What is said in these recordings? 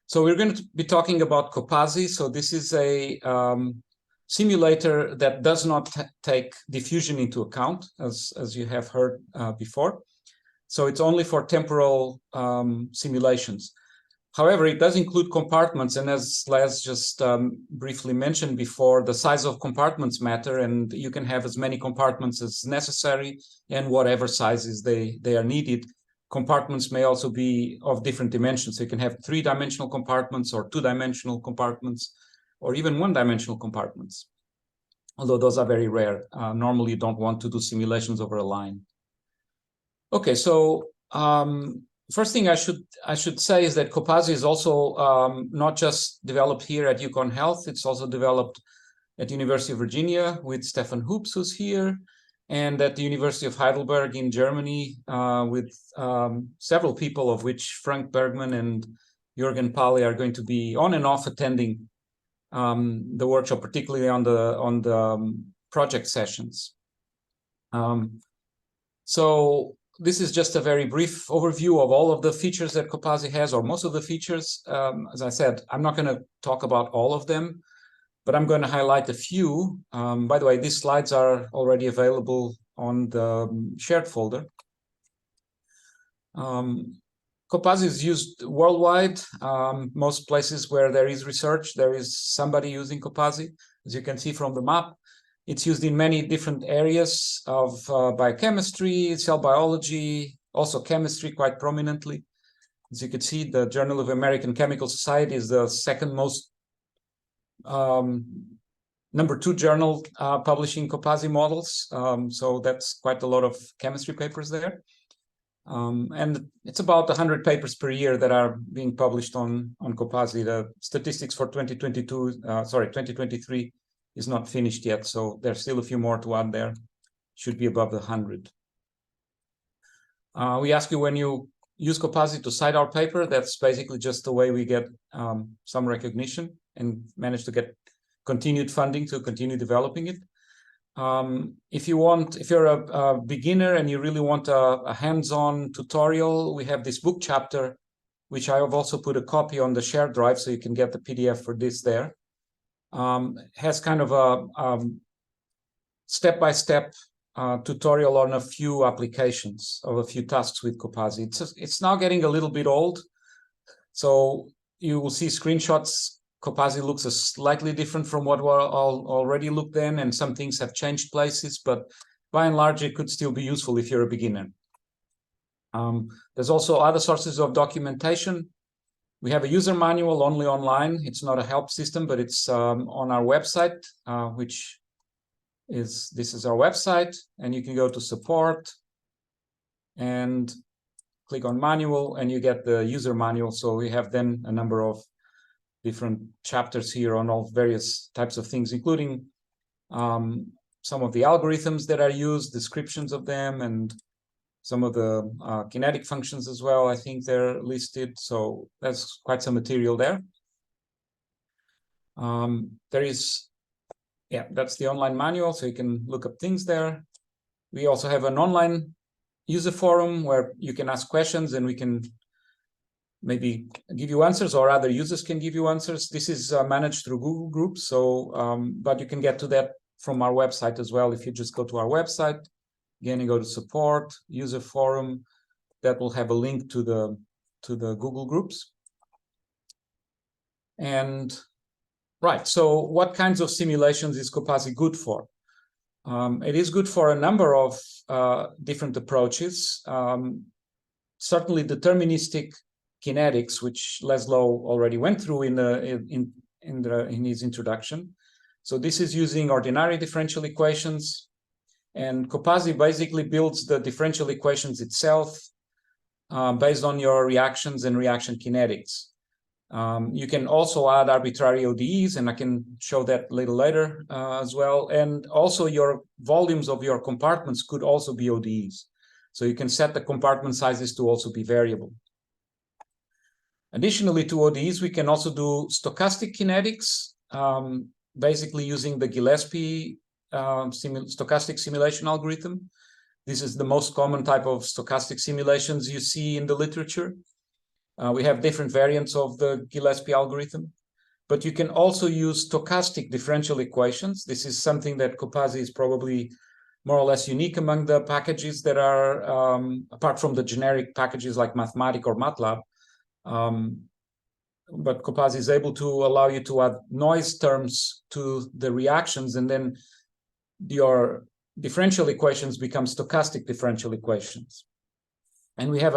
So we're going to be talking about Copasi. So this is a simulator that does not take diffusion into account, as you have heard before. So it's only for temporal simulations. However, it does include compartments, and as Les just briefly mentioned before, the size of compartments matter, and you can have as many compartments as necessary and whatever sizes they are needed. Compartments may also be of different dimensions. So you can have 3-dimensional compartments or 2-dimensional compartments or even 1-dimensional compartments, although those are very rare. Normally, you don't want to do simulations over a line. Okay, so first thing I should say is that Copasi is also not just developed here at UConn Health. It's also developed at University of Virginia with Stefan Hoops, who's here, and at the University of Heidelberg in Germany with several people, of which Frank Bergman and Jürgen Pauli are going to be on and off attending the workshop, particularly on the project sessions. So this is just a very brief overview of all of the features that Copasi has, or most of the features. As I said, I'm not going to talk about all of them, but I'm going to highlight a few. By the way, these slides are already available on the shared folder. Copasi is used worldwide. Most places where there is research, there is somebody using Copasi, as you can see from the map. It's used in many different areas of biochemistry, cell biology, also chemistry quite prominently. As you can see, the Journal of American Chemical Society is the second most #2 journal publishing Copasi models. So that's quite a lot of chemistry papers there. And it's about 100 papers per year that are being published on Copasi. The statistics for 2023 is not finished yet, so there's still a few more to add there. Should be above the 100. We ask you when you use Copasi to cite our paper. That's basically just the way we get some recognition and manage to get continued funding to continue developing it. If you're a beginner and you really want a hands-on tutorial, we have this book chapter, which I have also put a copy on the shared drive, so you can get the PDF for this there. Has kind of a step-by-step tutorial on a few applications of a few tasks with Copasi. It's now getting a little bit old, so you will see screenshots. Copasi looks slightly different from what already looked then, and some things have changed places, but by and large, it could still be useful if you're a beginner. There's also other sources of documentation. We have a user manual only online. It's not a help system, but it's on our website, this is our website, and you can go to support and click on manual, and you get the user manual. So we have then a number of different chapters here on all various types of things, including some of the algorithms that are used, descriptions of them, and some of the kinetic functions as well. I think they're listed. So that's quite some material there. That's the online manual, so you can look up things there. We also have an online user forum where you can ask questions and we can maybe give you answers, or other users can give you answers. This is managed through Google Groups, so but you can get to that from our website as well. If you just go to our website, again, you go to support, user forum, that will have a link to the Google Groups. And right, so what kinds of simulations is Copasi good for? It is good for a number of different approaches. Certainly deterministic kinetics, which Laszlo already went through in his introduction. So this is using ordinary differential equations, and Copasi basically builds the differential equations itself based on your reactions and reaction kinetics. You can also add arbitrary ODEs, and I can show that a little later as well. And also your volumes of your compartments could also be ODEs. So you can set the compartment sizes to also be variable. Additionally to ODEs, we can also do stochastic kinetics, basically using the Gillespie stochastic simulation algorithm. This is the most common type of stochastic simulations you see in the literature. We have different variants of the Gillespie algorithm, but you can also use stochastic differential equations. This is something that Copasi is probably more or less unique among the packages that are, apart from the generic packages like Mathematic or MATLAB. But Copasi is able to allow you to add noise terms to the reactions, and then your differential equations become stochastic differential equations. And we have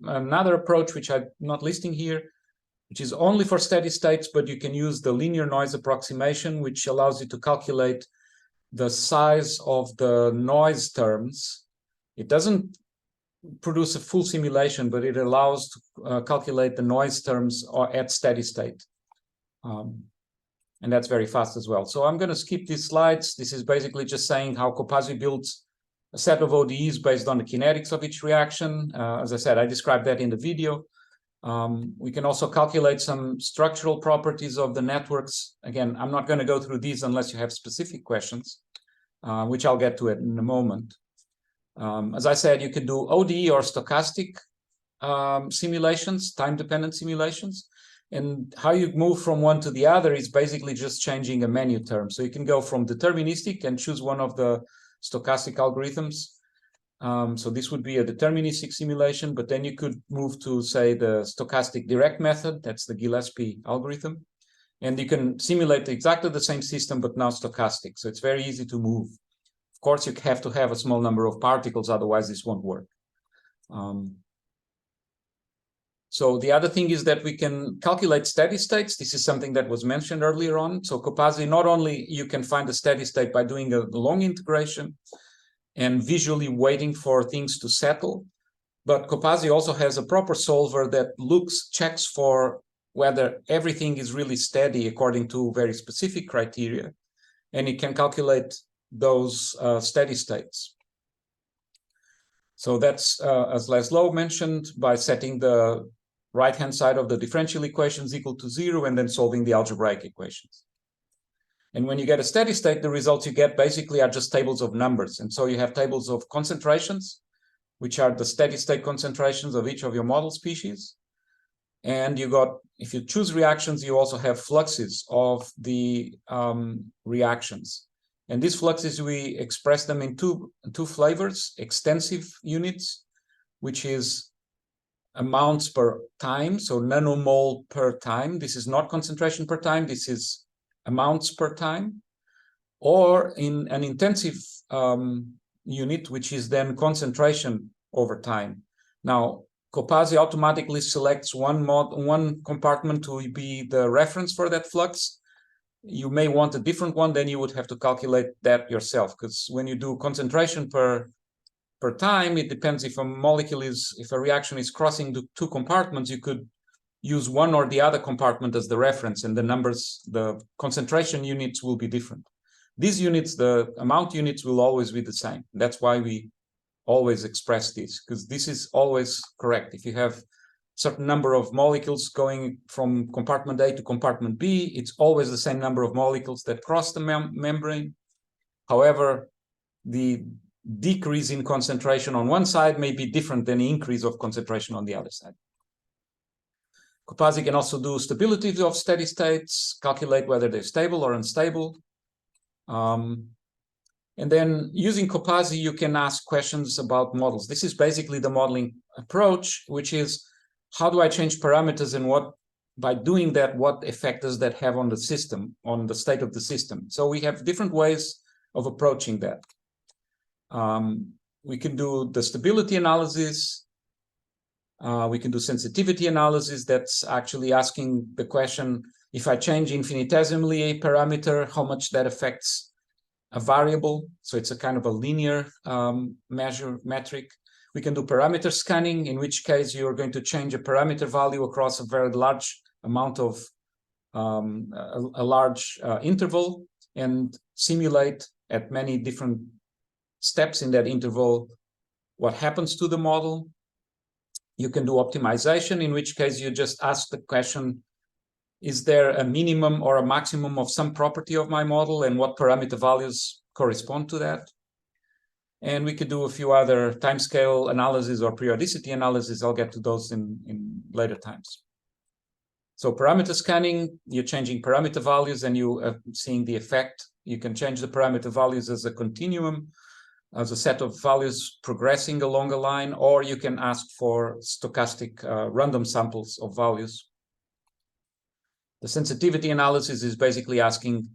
another approach, which I'm not listing here, which is only for steady states, but you can use the linear noise approximation, which allows you to calculate the size of the noise terms. It doesn't produce a full simulation, but it allows to calculate the noise terms at steady state. And that's very fast as well. So I'm going to skip these slides. This is basically just saying how Copasi builds a set of ODEs based on the kinetics of each reaction. As I said, I described that in the video. We can also calculate some structural properties of the networks. Again, I'm not going to go through these unless you have specific questions, which I'll get to it in a moment. As I said, you could do ODE or stochastic simulations, time-dependent simulations. And how you move from one to the other is basically just changing a menu term. So you can go from deterministic and choose one of the stochastic algorithms. So this would be a deterministic simulation, but then you could move to, say, the stochastic direct method. That's the Gillespie algorithm. And you can simulate exactly the same system, but now stochastic. So it's very easy to move. Of course, you have to have a small number of particles, otherwise this won't work. So the other thing is that we can calculate steady states. This is something that was mentioned earlier on. So Copasi, not only you can find a steady state by doing a long integration and visually waiting for things to settle, but Copasi also has a proper solver that checks for whether everything is really steady according to very specific criteria, and it can calculate those steady states. So that's, as Laszlo mentioned, by setting the right-hand side of the differential equations equal to 0 and then solving the algebraic equations. And when you get a steady state, the results you get basically are just tables of numbers. And so you have tables of concentrations, which are the steady state concentrations of each of your model species. And you got, if you choose reactions, you also have fluxes of the reactions. And these fluxes, we express them in two flavors: extensive units, which is amounts per time, so nanomole per time. This is not concentration per time, this is amounts per time. Or in an intensive unit, which is then concentration over time. Now, Copasi automatically selects one compartment to be the reference for that flux. You may want a different one, then you would have to calculate that yourself, because when you do concentration per time, it depends if a reaction is crossing the two compartments, you could use one or the other compartment as the reference, and the numbers, the concentration units will be different. These units, the amount units, will always be the same. That's why we always express this, because this is always correct. If you have certain number of molecules going from compartment A to compartment B, it's always the same number of molecules that cross the membrane. However, the decrease in concentration on one side may be different than the increase of concentration on the other side. Copasi can also do stability of steady states, calculate whether they're stable or unstable. And then using Copasi, you can ask questions about models. This is basically the modeling approach, which is, how do I change parameters, and by doing that, what effect does that have on the system, on the state of the system? So we have different ways of approaching that. We can do the stability analysis. We can do sensitivity analysis. That's actually asking the question, if I change infinitesimally a parameter, how much that affects a variable. So it's a kind of a linear metric. We can do parameter scanning, in which case you're going to change a parameter value across a very large amount of a large interval and simulate at many different steps in that interval what happens to the model. You can do optimization, in which case you just ask the question, is there a minimum or a maximum of some property of my model, and what parameter values correspond to that? And we could do a few other timescale analysis or periodicity analysis. I'll get to those in later times. So parameter scanning, you're changing parameter values and you are seeing the effect. You can change the parameter values as a continuum, as a set of values progressing along a line, or you can ask for stochastic random samples of values. The sensitivity analysis is basically asking,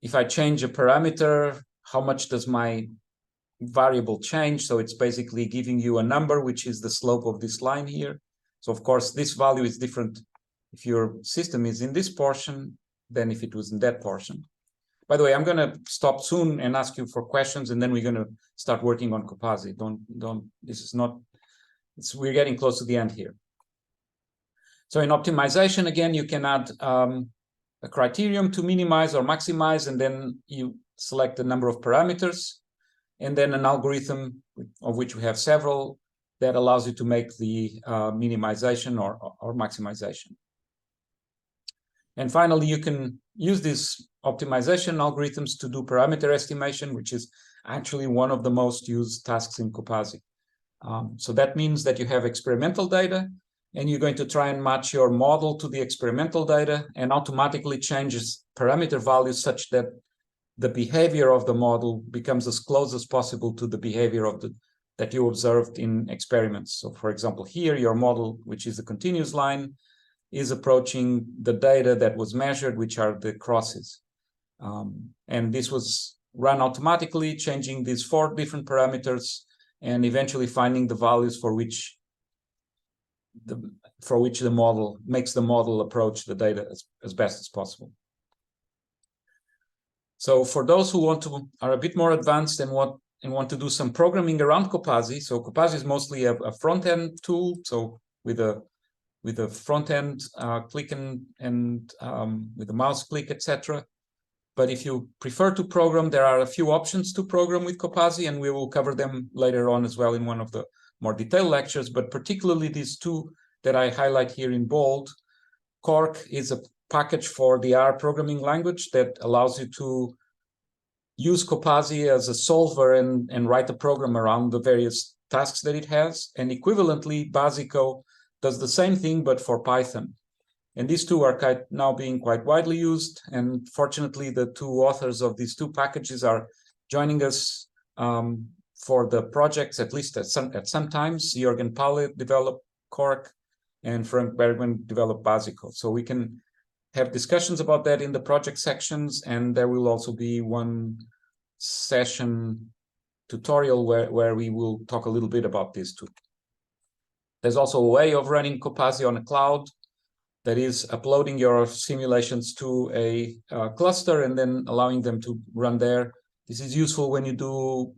if I change a parameter, how much does my variable change? So it's basically giving you a number, which is the slope of this line here. So of course, this value is different if your system is in this portion than if it was in that portion. By the way, I'm going to stop soon and ask you for questions, and then we're going to start working on Copasi. This is not, we're getting close to the end here. So in optimization, again, you can add a criterion to minimize or maximize, and then you select the number of parameters, and then an algorithm, of which we have several, that allows you to make the minimization or maximization. And finally, you can use these optimization algorithms to do parameter estimation, which is actually one of the most used tasks in Copasi. So that means that you have experimental data, and you're going to try and match your model to the experimental data and automatically changes parameter values such that the behavior of the model becomes as close as possible to the behavior of that you observed in experiments. So for example, here, your model, which is a continuous line, is approaching the data that was measured, which are the crosses. And this was run automatically, changing these 4 different parameters and eventually finding the values for which the model makes the model approach the data as best as possible. So for those who are a bit more advanced and want to do some programming around Copasi, so Copasi is mostly a front-end tool, so with a front-end click and with the mouse click, etc. But if you prefer to program, there are a few options to program with Copasi, and we will cover them later on as well in one of the more detailed lectures, but particularly these 2 that I highlight here in bold. Cork is a package for the R programming language that allows you to use Copasi as a solver and write a program around the various tasks that it has. And equivalently, Basico does the same thing, but for Python. And these 2 are now being quite widely used. And fortunately, the 2 authors of these 2 packages are joining us for the projects, at least at some times. Jürgen Palle developed Cork, and Frank Bergman developed Basico. So we can have discussions about that in the project sections, and there will also be one session tutorial where we will talk a little bit about this too. There's also a way of running Copasi on a cloud, that is uploading your simulations to a cluster and then allowing them to run there. This is useful when you do,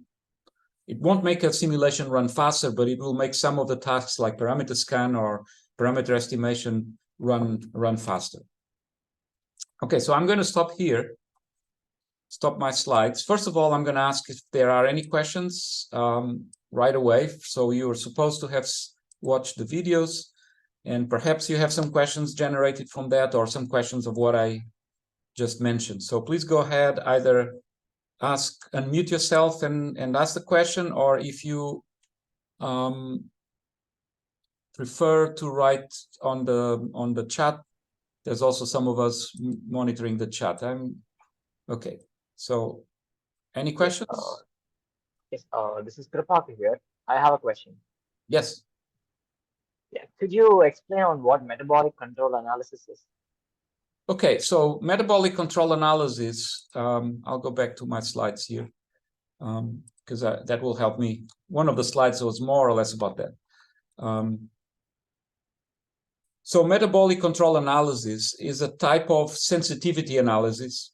it won't make a simulation run faster, but it will make some of the tasks like parameter scan or parameter estimation run faster. Okay, so I'm going to stop here, stop my slides. First of all, I'm going to ask if there are any questions right away. So you're supposed to have watched the videos, and perhaps you have some questions generated from that or some questions of what I just mentioned. So please go ahead, either unmute yourself and ask the question, or if you prefer to write on the chat, there's also some of us monitoring the chat. Okay. So any questions? Yes, this is Copasi here. I have a question. Yes. Yeah, could you explain on what metabolic control analysis is? Okay, so metabolic control analysis, I'll go back to my slides here, because that will help me. One of the slides was more or less about that. So metabolic control analysis is a type of sensitivity analysis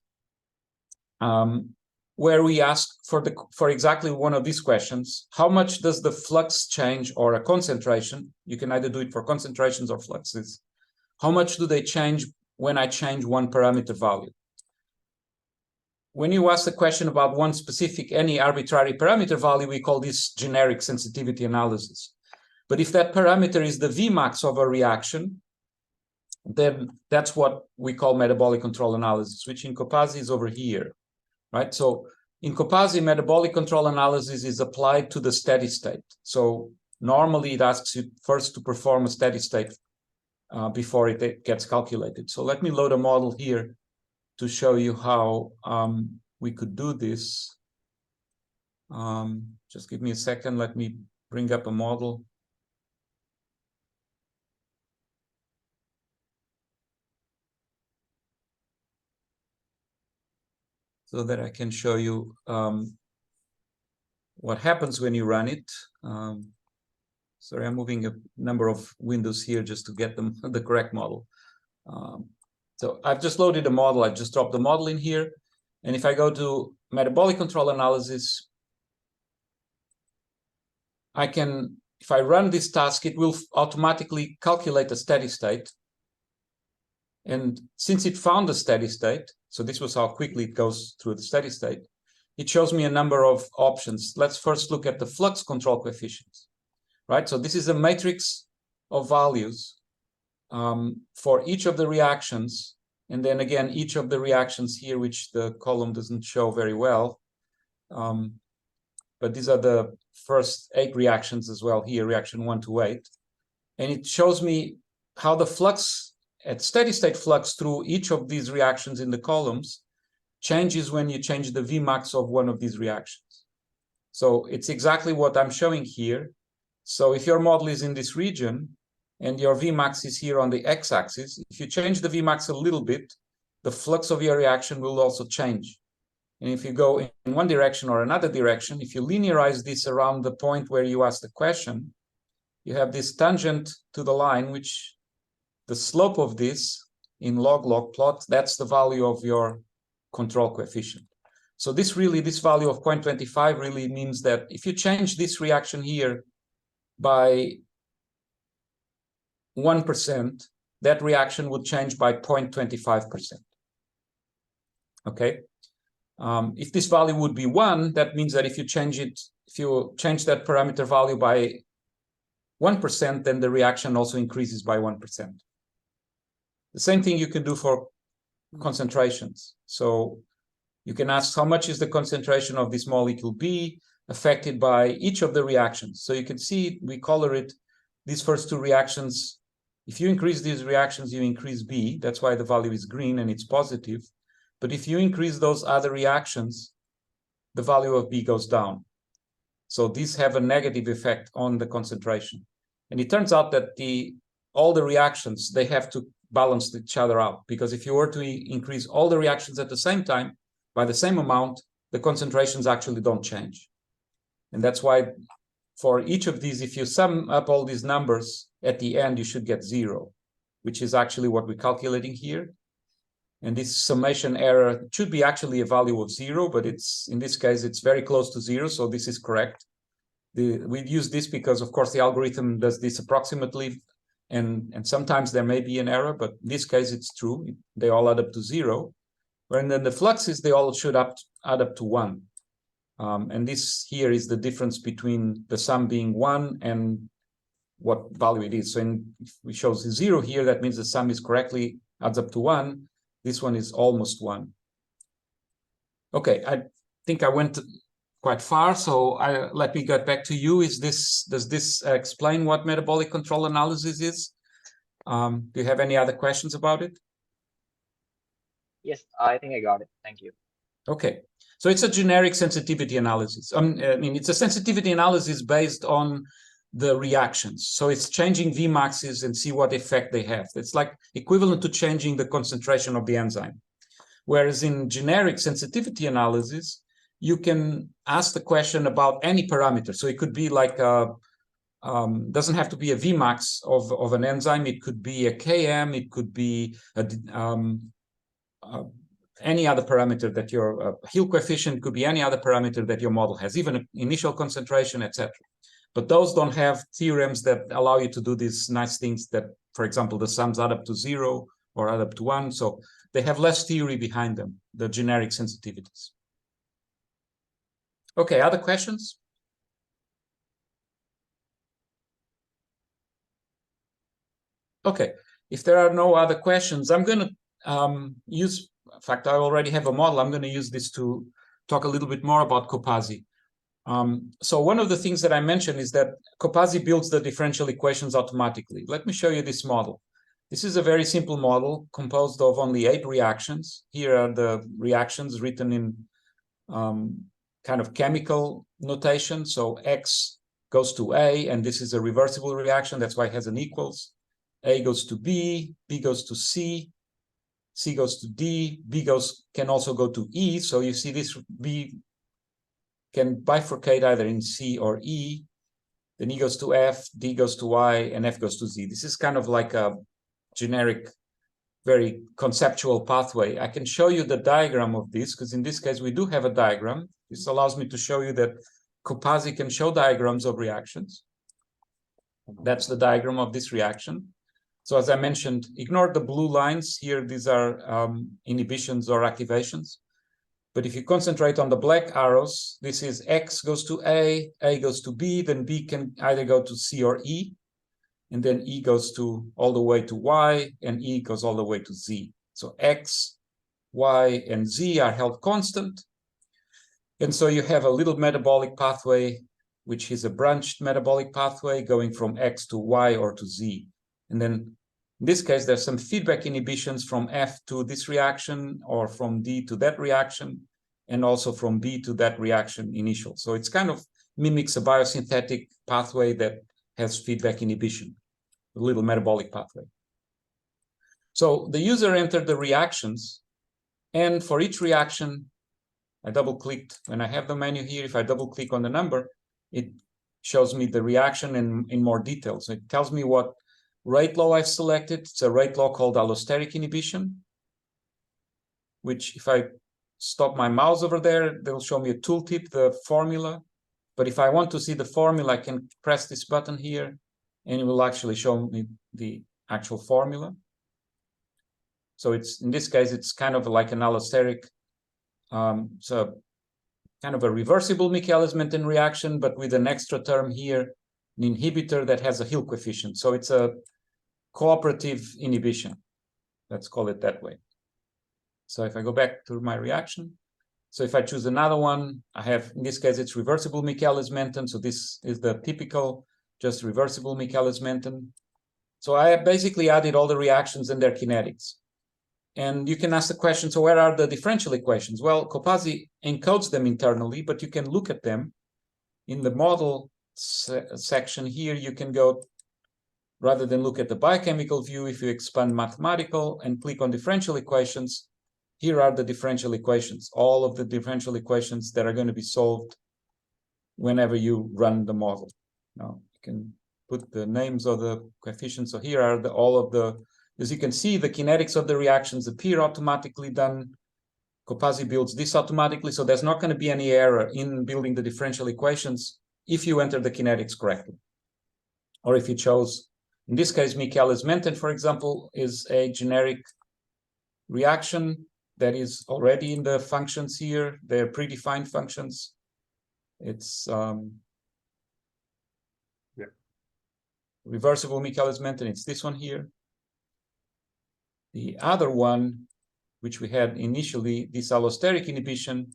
where we ask for exactly one of these questions. How much does the flux change, or a concentration? You can either do it for concentrations or fluxes. How much do they change when I change one parameter value? When you ask the question about one specific, any arbitrary parameter value, we call this generic sensitivity analysis. But if that parameter is the Vmax of a reaction, then that's what we call metabolic control analysis, which in Copasi is over here, right? So in Copasi, metabolic control analysis is applied to the steady state. So normally it asks you first to perform a steady state before it gets calculated. So let me load a model here to show you how we could do this. Just give me a second. Let me bring up a model. So that I can show you what happens when you run it. Sorry, I'm moving a number of windows here just to get them the correct model. So I've just loaded a model. I just dropped the model in here. And if I go to metabolic control analysis, I can, if I run this task, it will automatically calculate a steady state. And since it found a steady state, so this was how quickly it goes through the steady state, it shows me a number of options. Let's first look at the flux control coefficients, right? So this is a matrix of values for each of the reactions. And then again, each of the reactions here, which the column doesn't show very well. But these are the first 8 reactions as well here, reaction 1 to 8. And it shows me how the flux at steady state flux through each of these reactions in the columns changes when you change the Vmax of one of these reactions. So it's exactly what I'm showing here. So if your model is in this region and your Vmax is here on the x-axis, if you change the Vmax a little bit, the flux of your reaction will also change. And if you go in one direction or another direction, if you linearize this around the point where you ask the question, you have this tangent to the line, which the slope of this in log-log plot, that's the value of your control coefficient. So this value of 0.25 really means that if you change this reaction here by 1%, that reaction would change by 0.25%. Okay. If this value would be 1, that means that if you change that parameter value by 1%, then the reaction also increases by 1%. The same thing you can do for concentrations. So you can ask how much is the concentration of this molecule B affected by each of the reactions. So you can see we color it, these first 2 reactions. If you increase these reactions, you increase B. That's why the value is green and it's positive. But if you increase those other reactions, the value of B goes down. So these have a negative effect on the concentration. And it turns out that all the reactions, they have to balance each other out, because if you were to increase all the reactions at the same time by the same amount, the concentrations actually don't change. And that's why for each of these, if you sum up all these numbers at the end, you should get 0, which is actually what we're calculating here. And this summation error should be actually a value of 0, but in this case, it's very close to 0, so this is correct. We use this because, of course, the algorithm does this approximately, and sometimes there may be an error, but in this case, it's true. They all add up to 0. When then the fluxes, they all should add up to 1. And this here is the difference between the sum being 1 and what value it is. So if we show 0 here, that means the sum is correctly adds up to 1. This one is almost 1. Okay, I think I went quite far, so let me get back to you. Does this explain what metabolic control analysis is? Do you have any other questions about it? Yes, I think I got it. Thank you. Okay, so it's a generic sensitivity analysis. I mean, it's a sensitivity analysis based on the reactions. So it's changing Vmaxes and see what effect they have. It's like equivalent to changing the concentration of the enzyme. Whereas in generic sensitivity analysis, you can ask the question about any parameter. So it could be like doesn't have to be a Vmax of an enzyme. It could be a Km. It could be any other parameter that your Hill coefficient could be any other parameter that your model has, even initial concentration, etc. But those don't have theorems that allow you to do these nice things that, for example, the sums add up to 0 or add up to 1. So they have less theory behind them, the generic sensitivities. Okay, other questions? Okay, if there are no other questions, I'm going to in fact, I already have a model. I'm going to use this to talk a little bit more about Copasi. So one of the things that I mentioned is that Copasi builds the differential equations automatically. Let me show you this model. This is a very simple model composed of only 8 reactions. Here are the reactions written in kind of chemical notation. So X goes to A, and this is a reversible reaction. That's why it has an equals. A goes to B, B goes to C, C goes to D, B can also go to E. So you see this B can bifurcate either in C or E. Then E goes to F, D goes to Y, and F goes to Z. This is kind of like a generic, very conceptual pathway. I can show you the diagram of this, because in this case, we do have a diagram. This allows me to show you that Copasi can show diagrams of reactions. That's the diagram of this reaction. So as I mentioned, ignore the blue lines here. These are inhibitions or activations. But if you concentrate on the black arrows, this is X goes to A goes to B, then B can either go to C or E, and then E goes all the way to Y, and E goes all the way to Z. So X, Y, and Z are held constant. And so you have a little metabolic pathway, which is a branched metabolic pathway going from X to Y or to Z. And then in this case, there's some feedback inhibitions from F to this reaction, or from D to that reaction, and also from B to that reaction initial. So it's kind of mimics a biosynthetic pathway that has feedback inhibition, a little metabolic pathway. So the user entered the reactions, and for each reaction, I double-clicked. When I have the menu here, if I double-click on the number, it shows me the reaction in more detail. So it tells me what rate law I've selected. It's a rate law called allosteric inhibition, which if I stop my mouse over there, they'll show me a tooltip, the formula. But if I want to see the formula, I can press this button here, and it will actually show me the actual formula. So it's, in this case, it's kind of like an allosteric, so kind of a reversible Michaelis-Menten reaction, but with an extra term here, an inhibitor that has a Hill coefficient. So it's a cooperative inhibition. Let's call it that way. So if I go back to my reaction, so if I choose another one, I have, in this case, it's reversible Michaelis-Menten. So this is the typical, just reversible Michaelis-Menten. So I basically added all the reactions and their kinetics. And you can ask the question, so where are the differential equations? Well, Copasi encodes them internally, but you can look at them in the model section here. You can go, rather than look at the biochemical view, if you expand mathematical and click on differential equations, here are the differential equations, all of the differential equations that are going to be solved whenever you run the model. Now, you can put the names of the coefficients. So here are all of the, as you can see, the kinetics of the reactions appear automatically done. Copasi builds this automatically, so there's not going to be any error in building the differential equations if you enter the kinetics correctly. Or if you chose, in this case, Michaelis-Menten, for example, is a generic reaction that is already in the functions here. They're predefined functions. It's reversible Michaelis-Menten, it's this one here. The other one, which we had initially, this allosteric inhibition,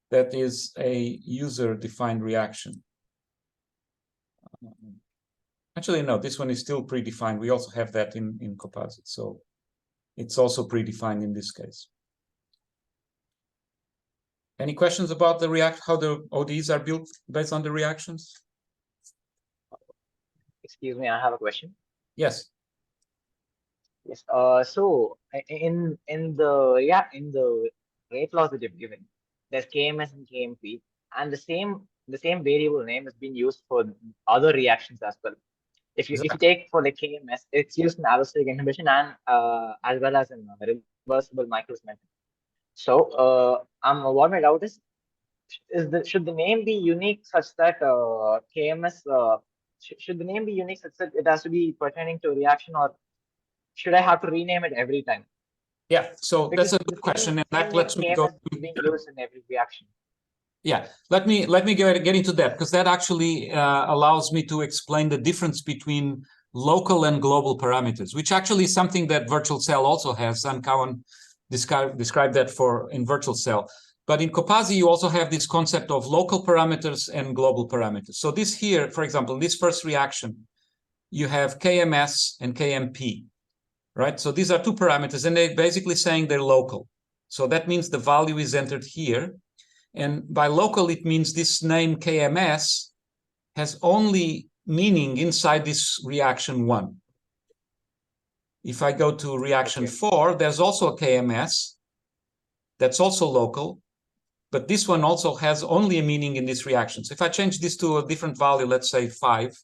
that is a user-defined reaction. Actually, no, this one is still predefined. We also have that in Copasi, so it's also predefined in this case. Any questions about the how the ODEs are built based on the reactions? Excuse me, I have a question. Yes. Yes. So in the rate laws that you've given, there's KMS and KMP, and the same variable name has been used for other reactions as well. If you take for the KMS, it's used in allosteric inhibition and as well as in reversible Michaelis-Menten. So what my doubt is should the name be unique such that KMS should the name be unique such that it has to be pertaining to a reaction, or should I have to rename it every time? Yeah, so because that's a good question, and that lets me go. Being used in every reaction. Yeah, let me get into that, because that actually allows me to explain the difference between local and global parameters, which actually is something that Virtual Cell also has. And Cowan described that in Virtual Cell. But in Copasi, you also have this concept of local parameters and global parameters. So this here, for example, this first reaction, you have KMS and KMP, right? So these are two parameters, and they're basically saying they're local. So that means the value is entered here. And by local, it means this name KMS has only meaning inside this reaction 1. If I go to reaction 4, there's also a KMS that's also local, but this one also has only a meaning in this reaction. So if I change this to a different value, let's say 5,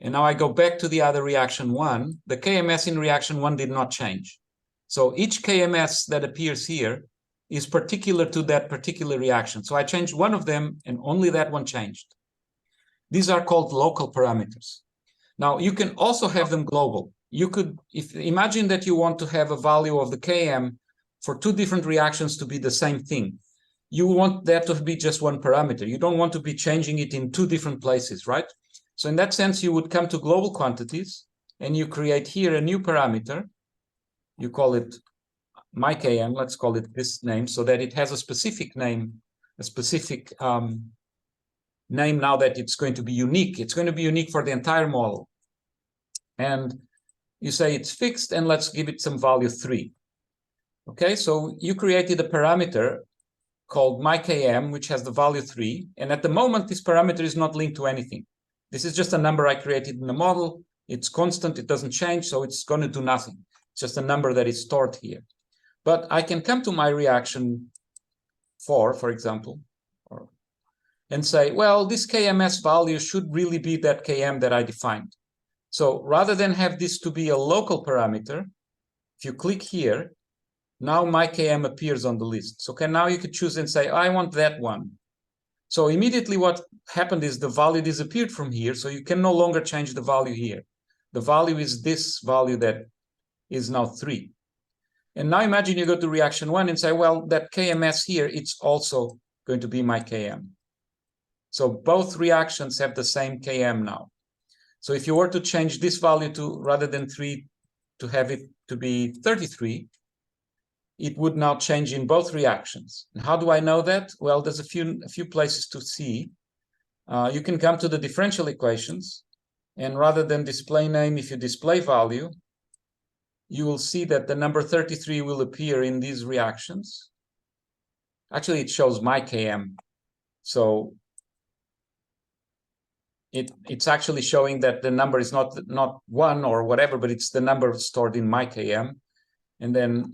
and now I go back to the other reaction 1, the KMS in reaction 1 did not change. So each KMS that appears here is particular to that particular reaction. So I changed one of them, and only that one changed. These are called local parameters. Now, you can also have them global. You could, imagine that you want to have a value of the Km for two different reactions to be the same thing. You want that to be just one parameter. You don't want to be changing it in two different places, right? So in that sense, you would come to global quantities, and you create here a new parameter. You call it my Km, let's call it this name, so that it has a specific name, a specific name now that it's going to be unique. It's going to be unique for the entire model. And you say it's fixed, and let's give it some value 3. Okay, so you created a parameter called myKM, which has the value 3. And at the moment, this parameter is not linked to anything. This is just a number I created in the model. It's constant, it doesn't change, so it's going to do nothing. It's just a number that is stored here. But I can come to my reaction 4, for example, and say, well, this KMS value should really be that Km that I defined. So rather than have this to be a local parameter, if you click here, now my Km appears on the list. So now you could choose and say, I want that one. So immediately what happened is the value disappeared from here, so you can no longer change the value here. The value is this value that is now 3. And now imagine you go to reaction 1 and say, well, that KMS here, it's also going to be my Km. So both reactions have the same Km now. So if you were to change this value to, rather than 3, to have it to be 33, it would now change in both reactions. And how do I know that? Well, there's a few places to see. You can come to the differential equations, and rather than display name, if you display value, you will see that the number 33 will appear in these reactions. Actually, it shows my Km. So it's actually showing that the number is not 1 or whatever, but it's the number stored in my Km. And then,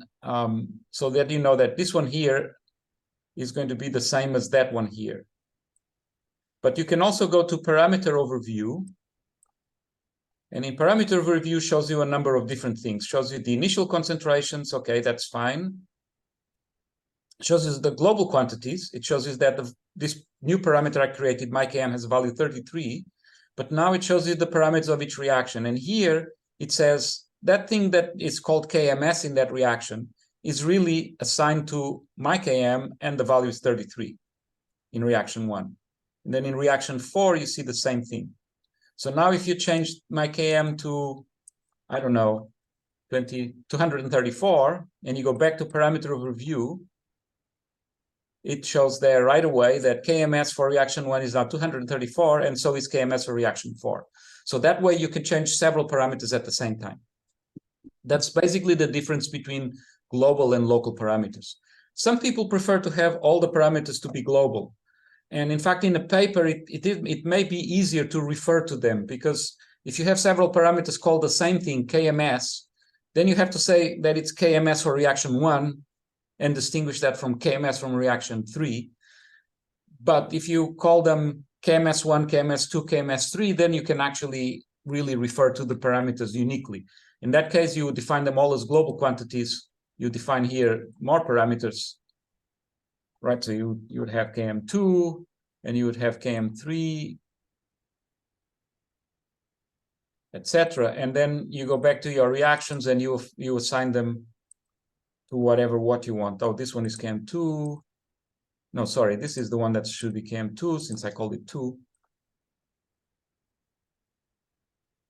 so that you know that this one here is going to be the same as that one here. But you can also go to parameter overview. And in parameter overview shows you a number of different things. Shows you the initial concentrations. Okay, that's fine. Shows you the global quantities. It shows you that this new parameter I created, my Km, has a value 33. But now it shows you the parameters of each reaction. And here it says that thing that is called KMS in that reaction is really assigned to my Km, and the value is 33 in reaction 1. And then in reaction 4, you see the same thing. So now if you change my Km to, I don't know, 234, and you go back to parameter overview, it shows there right away that KMS for reaction 1 is now 234, and so is KMS for reaction 4. So that way you can change several parameters at the same time. That's basically the difference between global and local parameters. Some people prefer to have all the parameters to be global. And in fact, in a paper, it may be easier to refer to them, because if you have several parameters called the same thing, KMS, then you have to say that it's KMS for reaction 1 and distinguish that from KMS from reaction 3. But if you call them KMS1, KMS2, KMS3, then you can actually really refer to the parameters uniquely. In that case, you would define them all as global quantities. You define here more parameters, right? So you would have KM2, and you would have KM3, etc. And then you go back to your reactions, and you assign them to what you want. Oh, this one is KM2. No, sorry, this is the one that should be KM2, since I called it 2.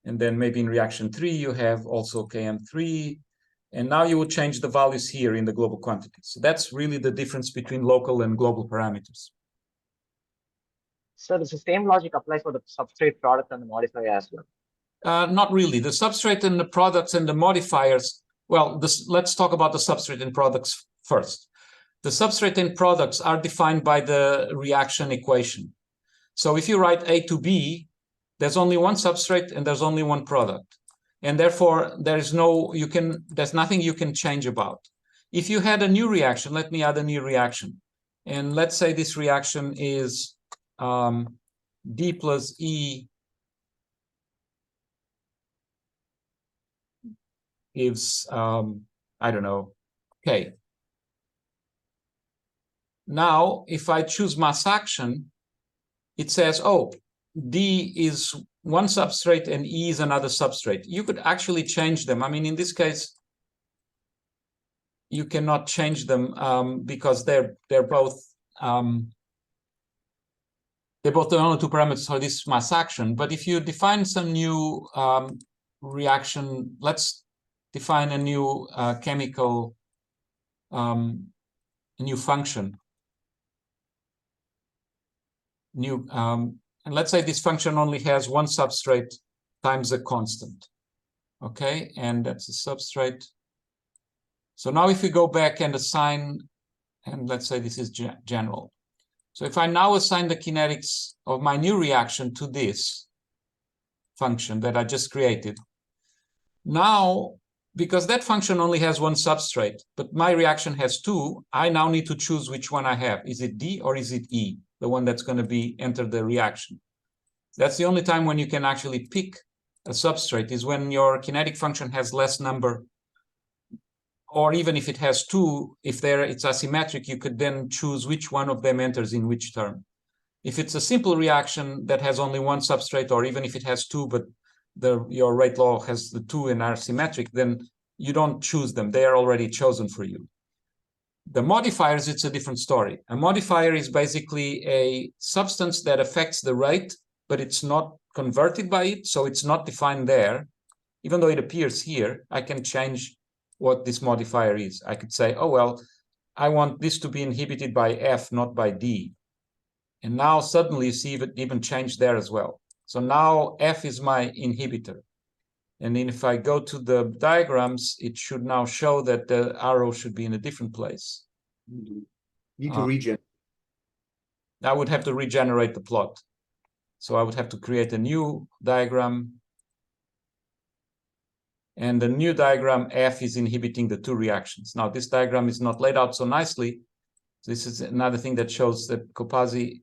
And then maybe in reaction 3, you have also KM3, And now you would change the values here in the global quantity. So that's really the difference between local and global parameters. So the same logic applies for the substrate product and the modifier as well. Not really. The substrate and the products and the modifiers, well, let's talk about the substrate and products first. The substrate and products are defined by the reaction equation. So if you write A to B, there's only one substrate and there's only one product. And therefore, there's nothing you can change about. If you had a new reaction, let me add a new reaction. And let's say this reaction is D plus E gives, I don't know, K. Now, if I choose mass action, it says, oh, D is one substrate and E is another substrate. You could actually change them. I mean, in this case, you cannot change them because they're both the only two parameters for this mass action. But if you define some new reaction, let's define a new chemical, a new function. And let's say this function only has one substrate times a constant. Okay, and that's a substrate. So now if we go back and assign, and let's say this is general. So if I now assign the kinetics of my new reaction to this function that I just created, now, because that function only has one substrate, but my reaction has two, I now need to choose which one I have. Is it D or is it E, the one that's going to enter the reaction? That's the only time when you can actually pick a substrate, is when your kinetic function has less number, or even if it has two, if it's asymmetric, you could then choose which one of them enters in which term. If it's a simple reaction that has only one substrate, or even if it has two, but your rate law has the two and are symmetric, then you don't choose them. They are already chosen for you. The modifiers, it's a different story. A modifier is basically a substance that affects the rate, but it's not converted by it, so it's not defined there. Even though it appears here, I can change what this modifier is. I could say, oh, well, I want this to be inhibited by F, not by D. And now suddenly you see it even changed there as well. So now F is my inhibitor. And then if I go to the diagrams, it should now show that the arrow should be in a different place. Need to regen. I would have to regenerate the plot. So I would have to create a new diagram. And the new diagram, F is inhibiting the two reactions. Now, this diagram is not laid out so nicely. This is another thing that shows that Copasi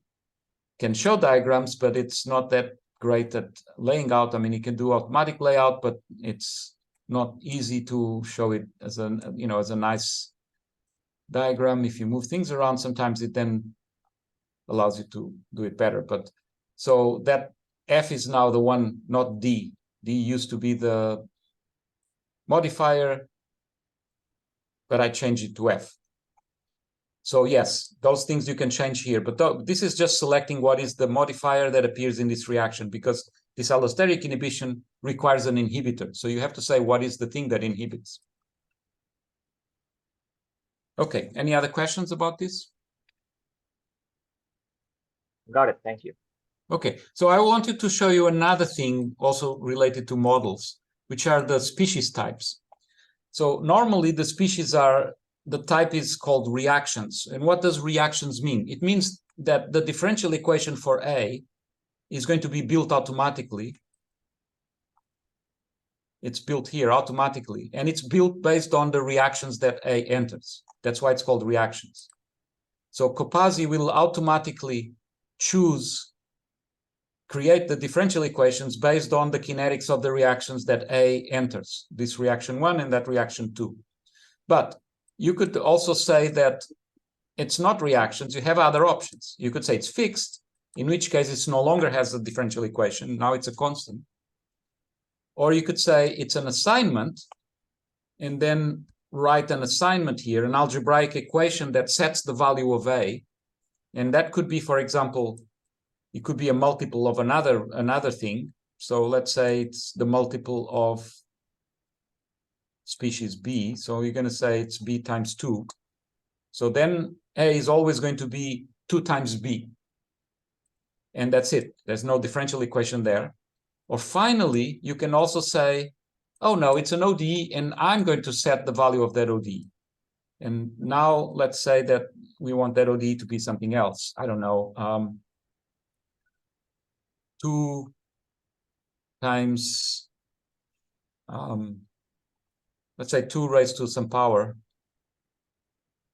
can show diagrams, but it's not that great at laying out. I mean, it can do automatic layout, but it's not easy to show it as a nice diagram. If you move things around, sometimes it then allows you to do it better. But so that F is now the one, not D. D used to be the modifier, but I changed it to F. So yes, those things you can change here, but this is just selecting what is the modifier that appears in this reaction, because this allosteric inhibition requires an inhibitor. So you have to say what is the thing that inhibits. Okay, any other questions about this? Got it, thank you. Okay, so I wanted to show you another thing also related to models, which are the species types. So normally the species are, the type is called reactions. And what does reactions mean? It means that the differential equation for A is going to be built automatically. It's built here automatically, and it's built based on the reactions that A enters. That's why it's called reactions. So Copasi will automatically create the differential equations based on the kinetics of the reactions that A enters, this reaction 1 and that reaction 2. But you could also say that it's not reactions. You have other options. You could say it's fixed, in which case it no longer has a differential equation. Now it's a constant. Or you could say it's an assignment, and then write an assignment here, an algebraic equation that sets the value of A. And that could be, for example, it could be a multiple of another thing. So let's say it's the multiple of species B. So you're going to say it's B times 2. So then A is always going to be 2 times B. And that's it. There's no differential equation there. Or finally, you can also say, oh no, it's an ODE, and I'm going to set the value of that ODE. And now let's say that we want that ODE to be something else. I don't know, 2 times, let's say 2 raised to some power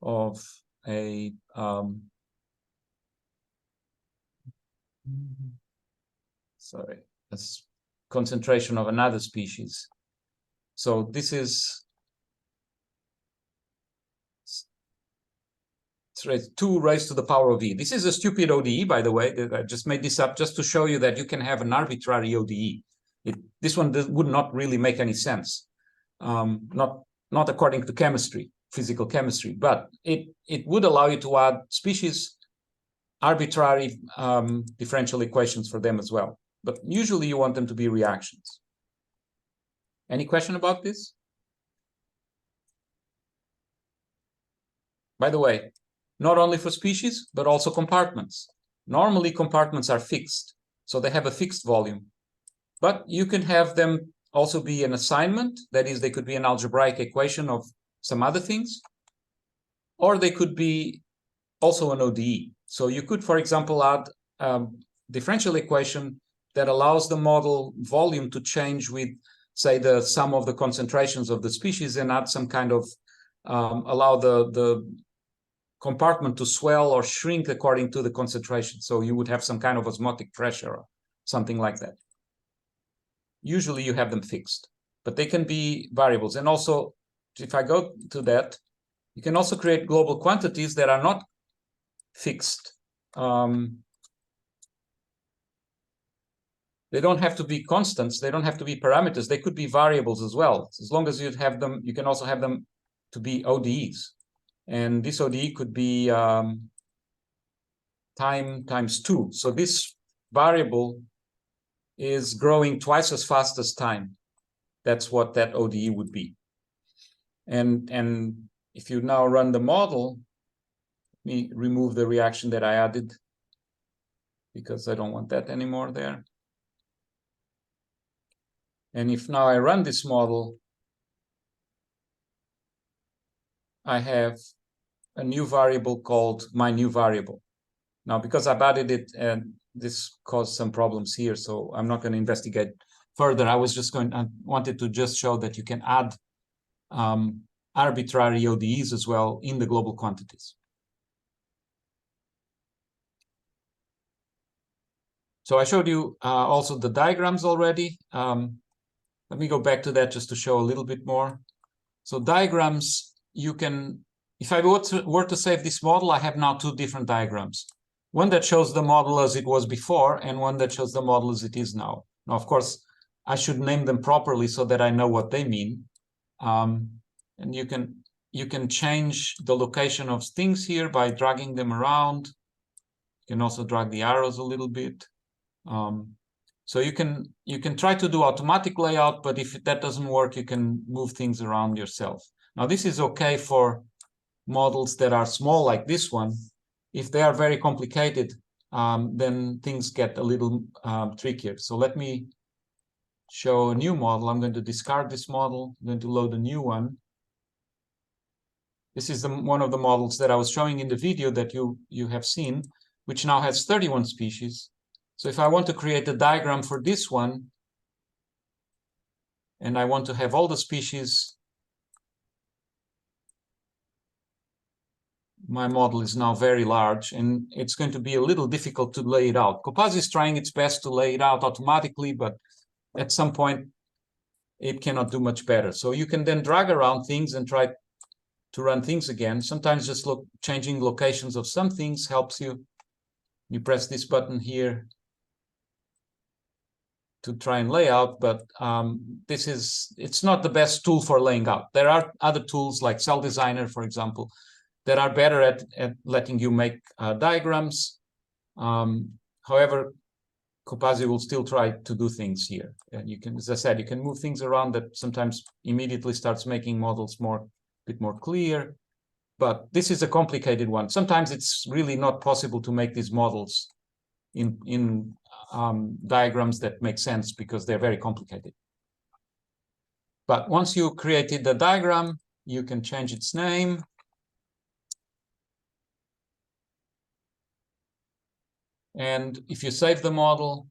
of a, sorry, that's concentration of another species. So this is 2 raised to the power of e. This is a stupid ODE, by the way. I just made this up just to show you that you can have an arbitrary ODE. This one would not really make any sense, not according to chemistry, physical chemistry, but it would allow you to add species arbitrary differential equations for them as well. But usually you want them to be reactions. Any question about this? By the way, not only for species, but also compartments. Normally compartments are fixed, so they have a fixed volume. But you can have them also be an assignment, that is, they could be an algebraic equation of some other things, or they could be also an ODE. So you could, for example, add a differential equation that allows the model volume to change with, say, the sum of the concentrations of the species, and add some kind of, allow the compartment to swell or shrink according to the concentration. So you would have some kind of osmotic pressure or something like that. Usually you have them fixed, but they can be variables. And also, if I go to that, you can also create global quantities that are not fixed. They don't have to be constants. They don't have to be parameters. They could be variables as well. As long as you have them, you can also have them to be ODEs. And this ODE could be time times 2. So this variable is growing twice as fast as time. That's what that ODE would be. And if you now run the model, let me remove the reaction that I added because I don't want that anymore there. And if now I run this model, I have a new variable called my new variable. Now, because I've added it, and this caused some problems here, so I'm not going to investigate further. I wanted to just show that you can add arbitrary ODEs as well in the global quantities. So I showed you also the diagrams already. Let me go back to that just to show a little bit more. So diagrams, you can, if I were to save this model, I have now 2 different diagrams. One that shows the model as it was before, and one that shows the model as it is now. Now, of course, I should name them properly so that I know what they mean. And you can change the location of things here by dragging them around. You can also drag the arrows a little bit. So you can try to do automatic layout, but if that doesn't work, you can move things around yourself. Now, this is okay for models that are small like this one. If they are very complicated, then things get a little trickier. So let me show a new model. I'm going to discard this model. I'm going to load a new one. This is one of the models that I was showing in the video that you have seen, which now has 31 species. So if I want to create a diagram for this one, and I want to have all the species, my model is now very large, and it's going to be a little difficult to lay it out. Copasi is trying its best to lay it out automatically, but at some point, it cannot do much better. So you can then drag around things and try to run things again. Sometimes just changing locations of some things helps you. You press this button here to try and lay out, but it's not the best tool for laying out. There are other tools like Cell Designer, for example, that are better at letting you make diagrams. However, Copasi will still try to do things here. And you can, as I said, you can move things around that sometimes immediately starts making models a bit more clear. But this is a complicated one. Sometimes it's really not possible to make these models in diagrams that make sense because they're very complicated. But once you created the diagram, you can change its name. And if you save the model,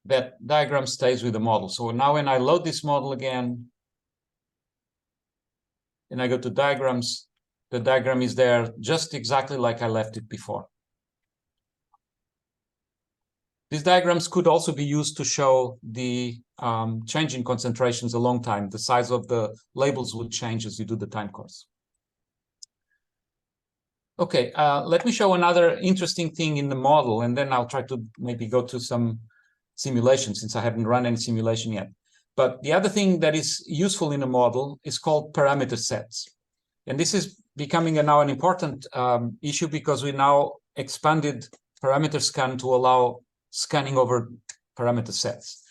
that diagram stays with the model. So now when I load this model again, and I go to diagrams, the diagram is there just exactly like I left it before. These diagrams could also be used to show the change in concentrations a long time. The size of the labels would change as you do the time course. Okay, let me show another interesting thing in the model, and then I'll try to maybe go to some simulation since I haven't run any simulation yet. But the other thing that is useful in a model is called parameter sets. And this is becoming now an important issue because we now expanded parameter scan to allow scanning over parameter sets.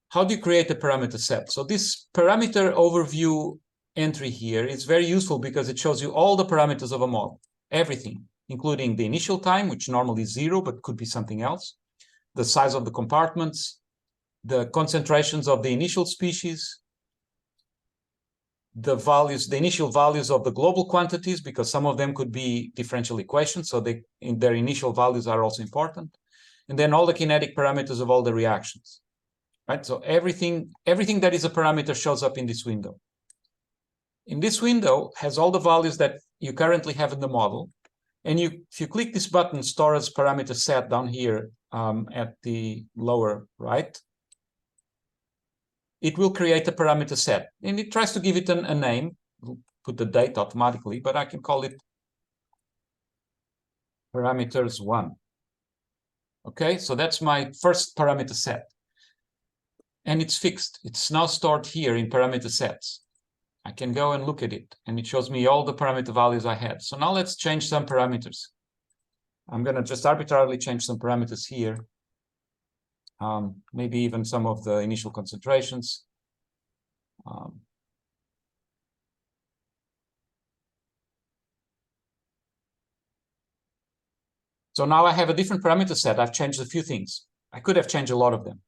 How do you create a parameter set? So this parameter overview entry here is very useful because it shows you all the parameters of a model, everything, including the initial time, which normally is 0, but could be something else, the size of the compartments, the concentrations of the initial species, the values, the initial values of the global quantities, because some of them could be differential equations, so their initial values are also important. And then all the kinetic parameters of all the reactions, right? So everything that is a parameter shows up in this window. In this window has all the values that you currently have in the model. And if you click this button, store as parameter set down here at the lower right, it will create a parameter set. And it tries to give it a name. We'll put the date automatically, but I can call it parameters 1. Okay, so that's my first parameter set. And it's fixed. It's now stored here in parameter sets. I can go and look at it, and it shows me all the parameter values I had. So now let's change some parameters. I'm going to just arbitrarily change some parameters here. Maybe even some of the initial concentrations. So now I have a different parameter set. I've changed a few things. I could have changed a lot of them.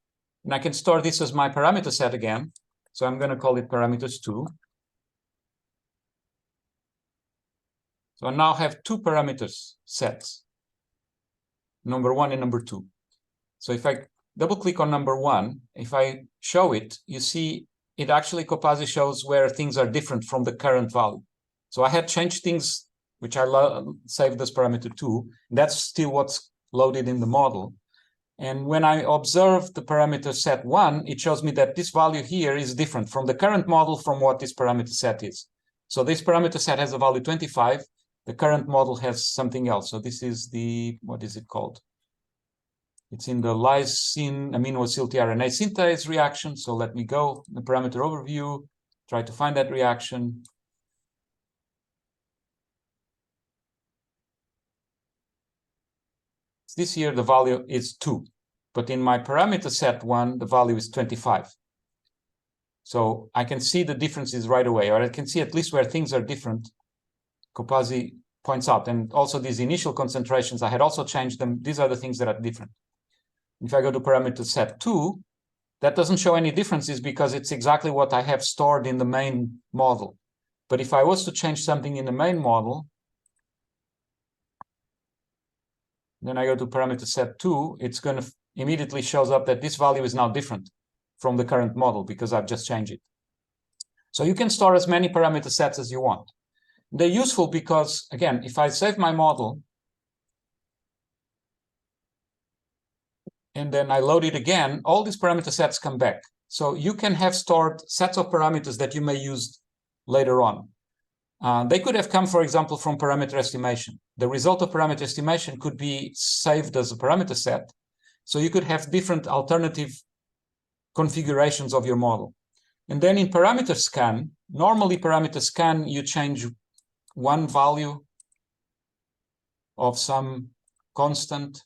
And I can store this as my parameter set again. So I'm going to call it parameters 2. So I now have 2 parameters sets, number 1 and number 2. So if I double click on number 1, if I show it, you see it actually Copasi shows where things are different from the current value. So I had changed things which I saved as parameter 2. That's still what's loaded in the model. And when I observe the parameter set 1, it shows me that this value here is different from the current model from what this parameter set is. So this parameter set has a value 25. The current model has something else. So this is the, what is it called? It's in the lysine aminoacyl tRNA synthase reaction. So let me go, the parameter overview, try to find that reaction. This here, the value is 2. But in my parameter set 1, the value is 25. So I can see the differences right away, or I can see at least where things are different. Copasi points out, and also these initial concentrations, I had also changed them. These are the things that are different. If I go to parameter set 2, that doesn't show any differences because it's exactly what I have stored in the main model. But if I was to change something in the main model, then I go to parameter set 2, it's going to immediately shows up that this value is now different from the current model because I've just changed it. So you can store as many parameter sets as you want. They're useful because, again, if I save my model and then I load it again, all these parameter sets come back. So you can have stored sets of parameters that you may use later on. They could have come, for example, from parameter estimation. The result of parameter estimation could be saved as a parameter set. So you could have different alternative configurations of your model. And then in parameter scan, normally parameter scan, you change one value of some constant,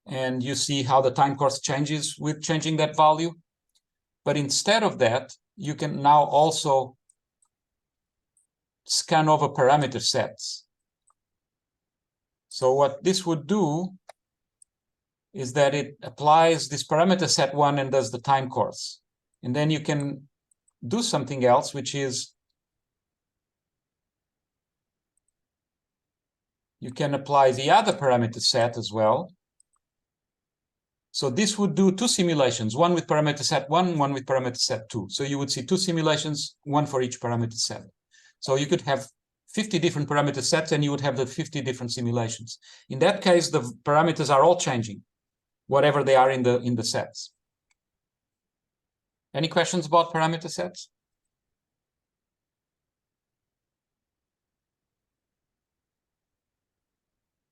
and you see how the time course changes with changing that value. But instead of that, you can now also scan over parameter sets. So what this would do is that it applies this parameter set one and does the time course. And then you can do something else, which is you can apply the other parameter set as well. So this would do two simulations, one with parameter set one, one with parameter set two. So you would see two simulations, one for each parameter set. So you could have 50 different parameter sets and you would have the 50 different simulations. In that case, the parameters are all changing, whatever they are in the sets. Any questions about parameter sets?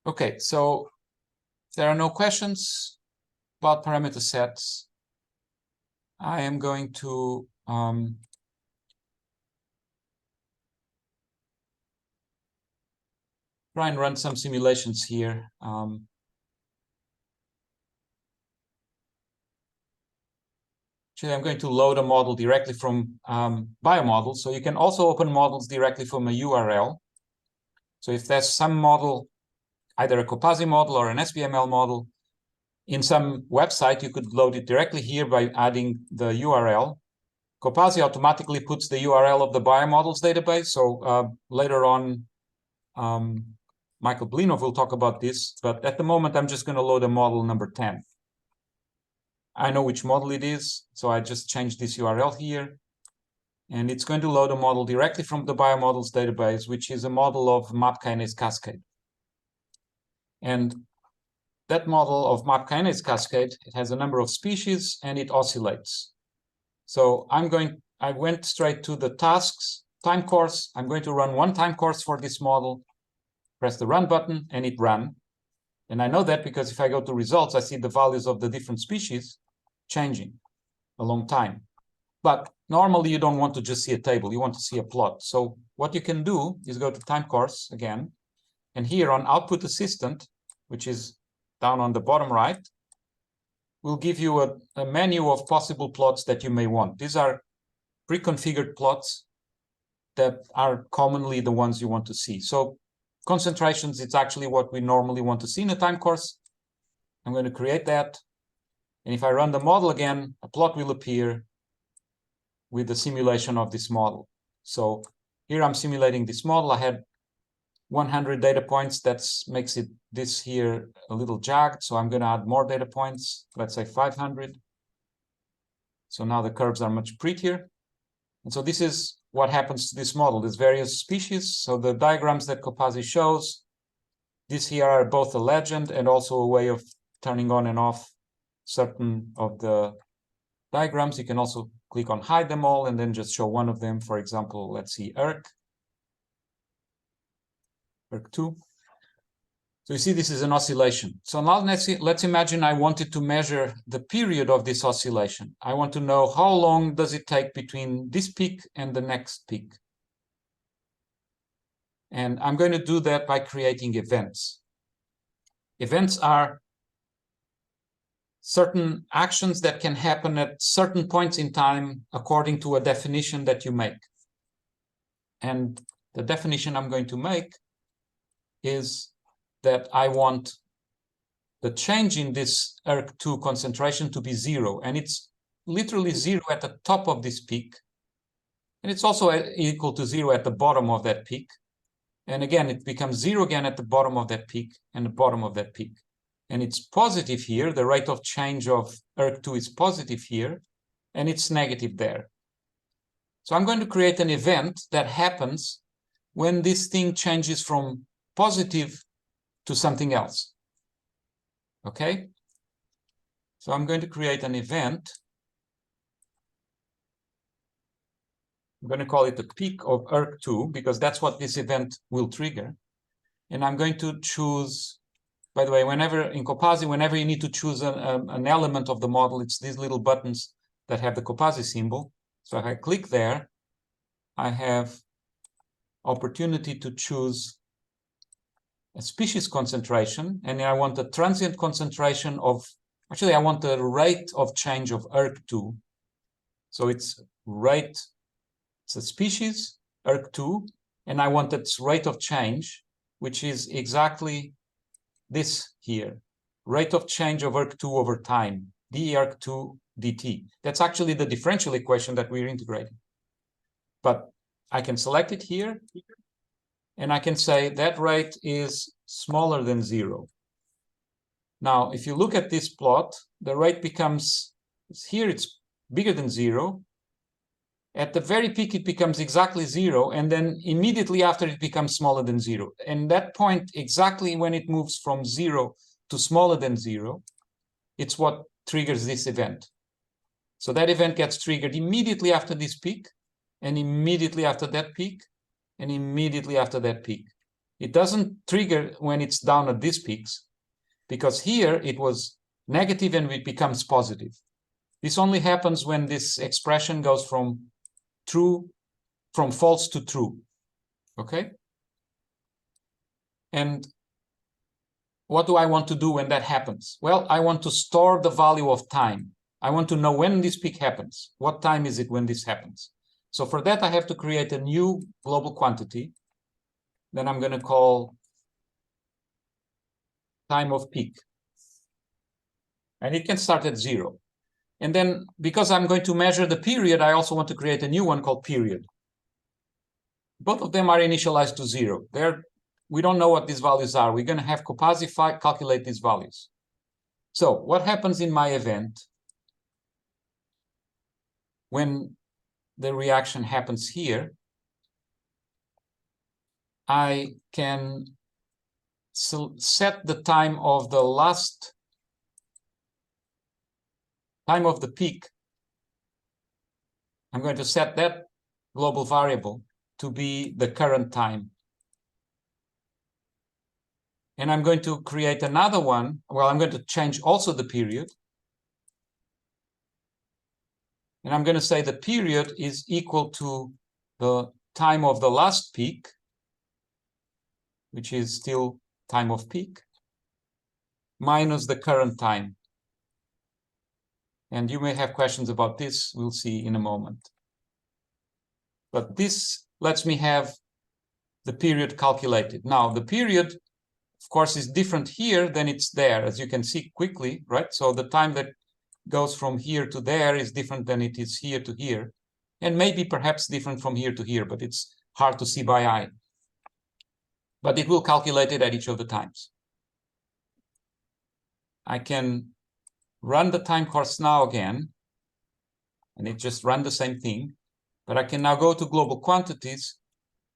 Okay, so if there are no questions about parameter sets, I am going to try and run some simulations here. Actually, I'm going to load a model directly from BioModel. So you can also open models directly from a URL. So if there's some model, either a Copasi model or an SBML model, in some website, you could load it directly here by adding the URL. Copasi automatically puts the URL of the BioModels database. So later on, Michael Blinov will talk about this. But at the moment, I'm just going to load a model number 10. I know which model it is, so I just changed this URL here. And it's going to load a model directly from the BioModels database, which is a model of MAP kinase cascade. And that model of MAP kinase cascade, it has a number of species and it oscillates. So I went straight to the tasks time course. I'm going to run one time course for this model, press the run button, and it ran. And I know that because if I go to results, I see the values of the different species changing a long time. But normally you don't want to just see a table, you want to see a plot. So what you can do is go to time course again, and here on output assistant, which is down on the bottom right, will give you a menu of possible plots that you may want. These are pre-configured plots that are commonly the ones you want to see. So concentrations, it's actually what we normally want to see in a time course. I'm going to create that. And if I run the model again, a plot will appear with the simulation of this model. So here I'm simulating this model. I had 100 data points. That makes it this here a little jagged. So I'm going to add more data points, let's say 500. So now the curves are much prettier. And so this is what happens to this model. There's various species. So the diagrams that Copasi shows, these here are both a legend and also a way of turning on and off certain of the diagrams. You can also click on hide them all and then just show one of them. For example, let's see, ERK2. So you see this is an oscillation. So now let's imagine I wanted to measure the period of this oscillation. I want to know how long does it take between this peak and the next peak. And I'm going to do that by creating events. Events are certain actions that can happen at certain points in time according to a definition that you make. And the definition I'm going to make is that I want the change in this ERK2 concentration to be 0. And it's literally 0 at the top of this peak. And it's also equal to 0 at the bottom of that peak. And again, it becomes 0 again at the bottom of that peak and the bottom of that peak. And it's positive here. The rate of change of ERK2 is positive here, and it's negative there. So I'm going to create an event that happens when this thing changes from positive to something else. Okay? So I'm going to create an event. I'm going to call it the peak of ERK2 because that's what this event will trigger. And I'm going to choose, by the way, whenever in Copasi, whenever you need to choose an element of the model, it's these little buttons that have the Copasi symbol. So if I click there, I have opportunity to choose a species concentration, and I want a transient concentration of, actually I want the rate of change of ERK2. So it's rate, it's a species, ERK2, and I want its rate of change, which is exactly this here, rate of change of ERK2 over time, dERK2 dt. That's actually the differential equation that we're integrating. But I can select it here, and I can say that rate is smaller than 0. Now, if you look at this plot, the rate becomes, here it's bigger than 0. At the very peak, it becomes exactly 0, and then immediately after it becomes smaller than 0. And that point, exactly when it moves from 0 to smaller than 0, it's what triggers this event. So that event gets triggered immediately after this peak, and immediately after that peak, and immediately after that peak. It doesn't trigger when it's down at these peaks, because here it was negative and it becomes positive. This only happens when this expression goes from false to true. Okay? And what do I want to do when that happens? Well, I want to store the value of time. I want to know when this peak happens. What time is it when this happens? So for that, I have to create a new global quantity. Then I'm going to call time of peak. And it can start at 0. And then, because I'm going to measure the period, I also want to create a new one called period. Both of them are initialized to 0. We don't know what these values are. We're going to have Copasi calculate these values. So what happens in my event when the reaction happens here? I can set the time of the last time of the peak. I'm going to set that global variable to be the current time. And I'm going to create another one. Well, I'm going to change also the period. And I'm going to say the period is equal to the time of the last peak, which is still time of peak, minus the current time. And you may have questions about this. We'll see in a moment. But this lets me have the period calculated. Now, the period, of course, is different here than it's there, as you can see quickly, right? So the time that goes from here to there is different than it is here to here, and maybe perhaps different from here to here, but it's hard to see by eye. But it will calculate it at each of the times. I can run the time course now again, and it just ran the same thing, but I can now go to global quantities,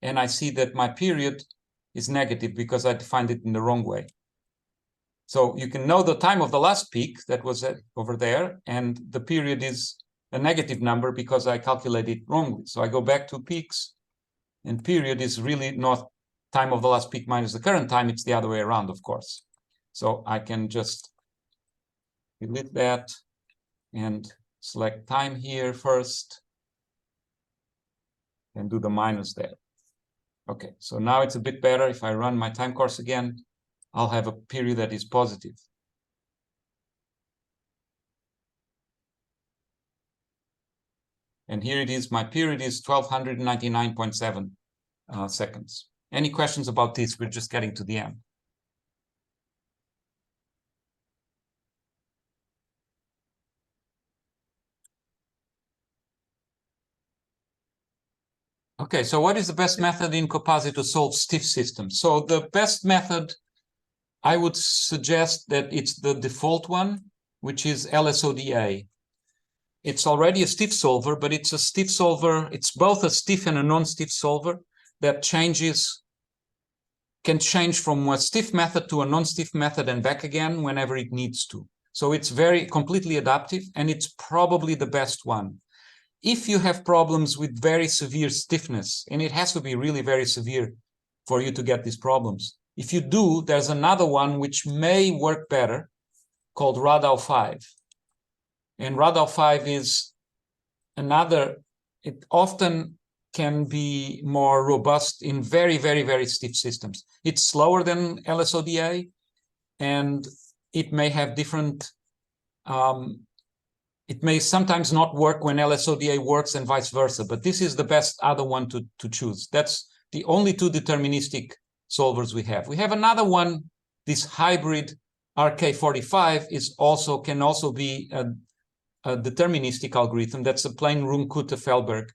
and I see that my period is negative because I defined it in the wrong way. So you can know the time of the last peak that was over there, and the period is a negative number because I calculated it wrongly. So I go back to peaks, and period is really not time of the last peak minus the current time. It's the other way around, of course. So I can just delete that and select time here first and do the minus there. Okay, so now it's a bit better. If I run my time course again, I'll have a period that is positive. And here it is, my period is 1299.7 seconds. Any questions about this? We're just getting to the end. Okay, so what is the best method in Copasi to solve stiff systems? So the best method, I would suggest that it's the default one, which is LSODA. It's already a stiff solver, but it's a stiff solver. It's both a stiff and a non-stiff solver that can change from a stiff method to a non-stiff method and back again whenever it needs to. So it's very completely adaptive, and it's probably the best one. If you have problems with very severe stiffness, and it has to be really very severe for you to get these problems, if you do, there's another one which may work better called Radau 5. And Radau 5 is it often can be more robust in very, very, very stiff systems. It's slower than LSODA, and it may have different, it may sometimes not work when LSODA works and vice versa, but this is the best other one to choose. That's the only two deterministic solvers we have. We have another one, this hybrid RK45 can also be a deterministic algorithm. That's a plain Runge-Kutta-Fehlberg.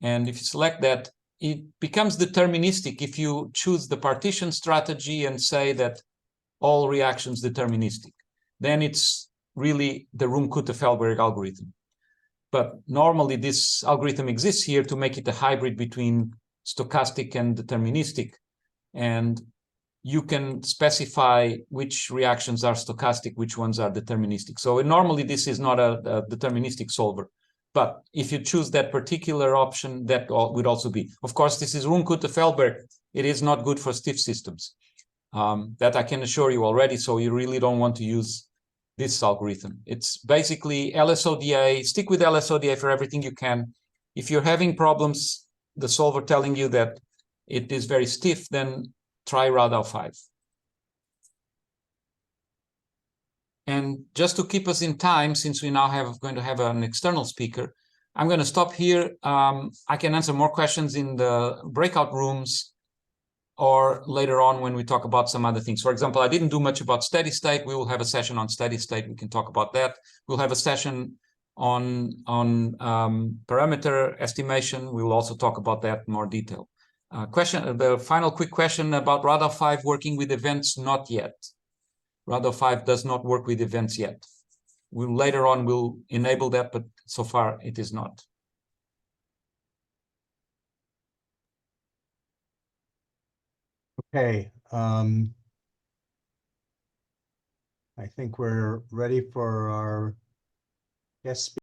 And if you select that, it becomes deterministic if you choose the partition strategy and say that all reactions deterministic. Then it's really the Runge-Kutta-Fehlberg algorithm. But normally this algorithm exists here to make it a hybrid between stochastic and deterministic. And you can specify which reactions are stochastic, which ones are deterministic. So normally this is not a deterministic solver. But if you choose that particular option, that would also be. Of course, this is Runge-Kutta-Fehlberg. It is not good for stiff systems. That I can assure you already, so you really don't want to use this algorithm. It's basically LSODA. Stick with LSODA for everything you can. If you're having problems, the solver telling you that it is very stiff, then try Radau 5. And just to keep us in time, since we now going to have an external speaker, I'm going to stop here. I can answer more questions in the breakout rooms or later on when we talk about some other things. For example, I didn't do much about steady state. We will have a session on steady state. We can talk about that. We'll have a session on parameter estimation. We will also talk about that in more detail. The final quick question about Radau 5 working with events, not yet. Radau 5 does not work with events yet. Later on, we'll enable that, but so far it is not. Okay. I think we're ready for our guest speaker.